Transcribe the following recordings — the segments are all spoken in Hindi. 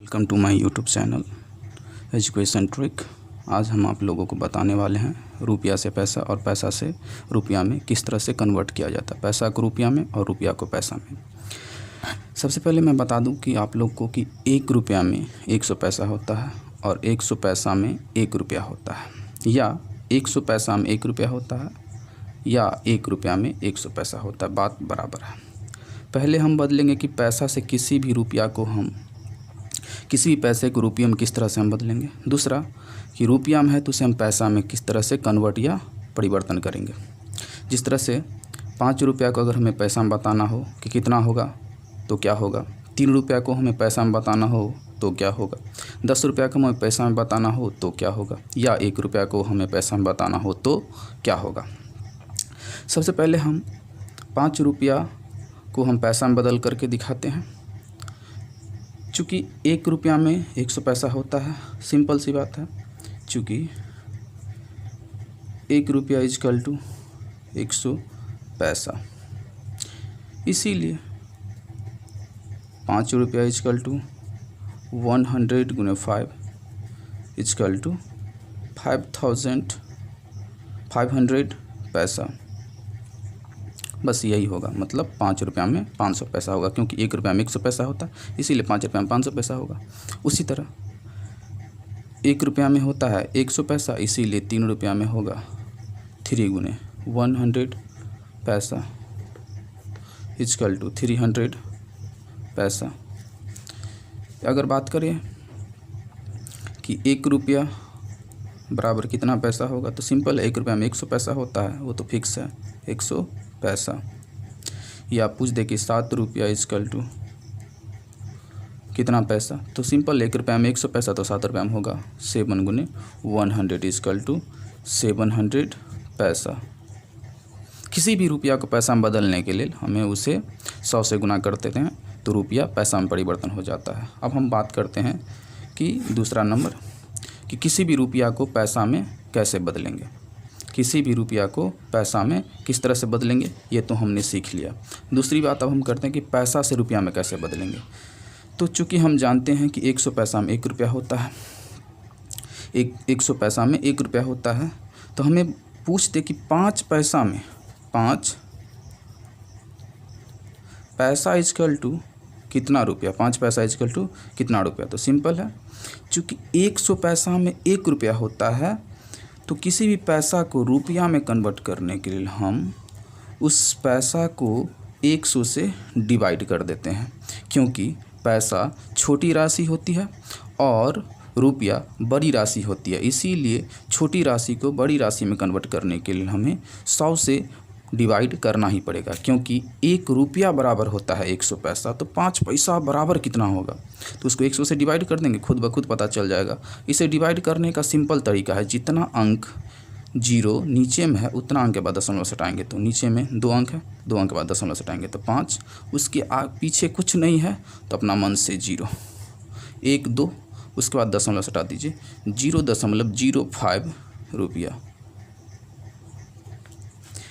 Welcome to my YouTube channel education trick. आज हम आप लोगों को बताने वाले हैं रुपया से पैसा और पैसा से रुपया में किस तरह से कन्वर्ट किया जाता है, पैसा को रुपया में और रुपया को पैसा में। सबसे पहले मैं बता दूं कि आप लोग को कि 1 रुपया में 100 पैसा होता है और 100 पैसा में 1 रुपया होता है, या 100 पैसा में 1 रुपया होता है या 1 रुपया में 100 पैसा होता है, बात बराबर है। पहले हम बदलेंगे कि पैसा से किसी भी पैसे को रुपये में किस तरह से हम बदलेंगे। दूसरा कि रुपया में है तो उसे हम पैसा में किस तरह से कन्वर्ट या परिवर्तन करेंगे। जिस तरह से 5 रुपया को अगर हमें पैसा में बताना हो कि कितना होगा तो क्या होगा, 3 रुपया को हमें पैसा में बताना हो तो क्या होगा, 10 रुपया को हमें पैसा में बताना हो तो क्या होगा, या 1 रुपया को हमें पैसा में बताना हो तो क्या होगा। सबसे पहले हम 5 रुपया को हम पैसा में बदल करके दिखाते हैं। चूँकि 1 रुपया में 100 पैसा होता है, सिंपल सी बात है। चूँकि 1 रुपया इजकल टू 100 पैसा, इसीलिए 5 रुपया इजकल टू 100 गुने 5 इजकल टू 5500 पैसा। बस यही होगा, मतलब 5 रुपया में 500 पैसा होगा, क्योंकि 1 रुपया में 100 पैसा होता है, इसीलिए 5 रुपया में 500 पैसा होगा। उसी तरह 1 रुपया में होता है 100 पैसा, इसीलिए 3 रुपया में होगा 3 गुने 100 पैसा इजकल टू 300 पैसा। अगर बात करें कि 1 रुपया बराबर कितना पैसा होगा, तो सिंपल 1 रुपया में 100 पैसा होता है, वो तो फिक्स है 100 पैसा। या पूछ दे कि 7 रुपया इजकल टू कितना पैसा, तो सिंपल 1 रुपया में 100 पैसा तो 7 रुपया में होगा 7 गुने 100 इजकल टू 700 पैसा। किसी भी रुपया को पैसा में बदलने के लिए हमें उसे 100 से गुना कर देते हैं तो रुपया पैसा में परिवर्तन हो जाता है। अब हम बात करते हैं कि दूसरा नंबर कि किसी भी रुपया को पैसा में कैसे बदलेंगे। किसी भी रुपया को पैसा में किस तरह से बदलेंगे ये तो हमने सीख लिया। दूसरी बात अब हम करते हैं कि पैसा से रुपया में कैसे बदलेंगे। तो चूँकि हम जानते हैं कि 100 पैसा में 1 रुपया होता है, 100 पैसा में 1 रुपया होता है, तो हमें पूछते कि 5 पैसा में 5 पैसा इजकल टू कितना रुपया, 5 पैसा इजकल टू कितना रुपया। तो सिंपल है, चूँकि 100 पैसा में 1 रुपया होता है, तो किसी भी पैसा को रुपया में कन्वर्ट करने के लिए हम उस पैसा को 100 से डिवाइड कर देते हैं, क्योंकि पैसा छोटी राशि होती है और रुपया बड़ी राशि होती है। इसीलिए छोटी राशि को बड़ी राशि में कन्वर्ट करने के लिए हमें 100 से डिवाइड करना ही पड़ेगा, क्योंकि 1 रुपया बराबर होता है 100 पैसा, तो 5 पैसा बराबर कितना होगा, तो उसको 100 से डिवाइड कर देंगे, खुद ब खुद पता चल जाएगा। इसे डिवाइड करने का सिंपल तरीका है, जितना अंक 0 नीचे में है उतना अंक के बाद दशमलव सटाएंगे, तो नीचे में 2 अंक है, 2 अंक के बाद दशमलव सटाएंगे तो 5, उसके पीछे कुछ नहीं है तो अपना मन से 0, 1 2, उसके बाद दशमलव सटा दीजिए, 0.05 रुपया।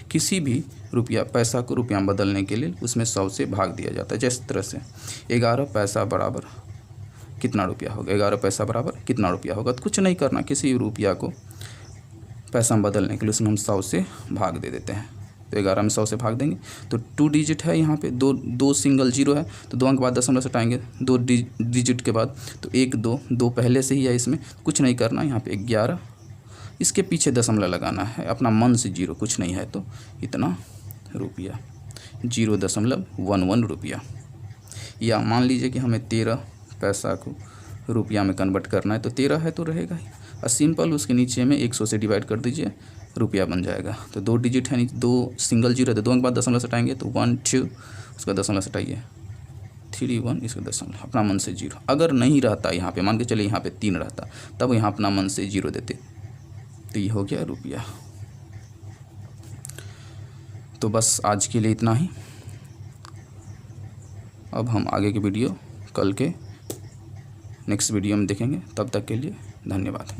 किसी भी रुपया पैसा को रुपया में बदलने के लिए उसमें 100 से भाग दिया जाता है। जिस तरह से 11 पैसा बराबर कितना रुपया होगा, 11 पैसा बराबर कितना रुपया होगा, तो कुछ नहीं करना, किसी भी रुपया को पैसा में बदलने के लिए उसमें हम 100 से भाग दे देते हैं। तो 11 में 100 से भाग देंगे तो 2 डिजिट है, यहाँ पे दो सिंगल 0 है, तो 2 अंक बाद दशमलव सटाएंगे 2 डिजिट के बाद, तो 1 2 पहले से ही है, इसमें कुछ नहीं करना। यहाँ पे 11, इसके पीछे दशमलव लगाना है, अपना मन से 0, कुछ नहीं है तो इतना रुपया, 0.11 रुपया। या मान लीजिए कि हमें 13 पैसा को रुपया में कन्वर्ट करना है, तो 13 है तो रहेगा ही, और सिंपल उसके नीचे में 100 से डिवाइड कर दीजिए, रुपया बन जाएगा। तो 2 डिजिट है, 2 सिंगल 0 है, तो 2 अंक बाद दशमलव सटाएंगे तो 1 2, उसका दशमलव सटाइए 3 1, इसका दशमलव, अपना मन से 0। अगर नहीं रहता यहाँ पे, मान के चलिए यहाँ पे 3 रहता, तब यहाँ अपना मन से 0 देते, तो ये हो गया रुपया। तो बस आज के लिए इतना ही। अब हम आगे की वीडियो कल के नेक्स्ट वीडियो में देखेंगे, तब तक के लिए धन्यवाद।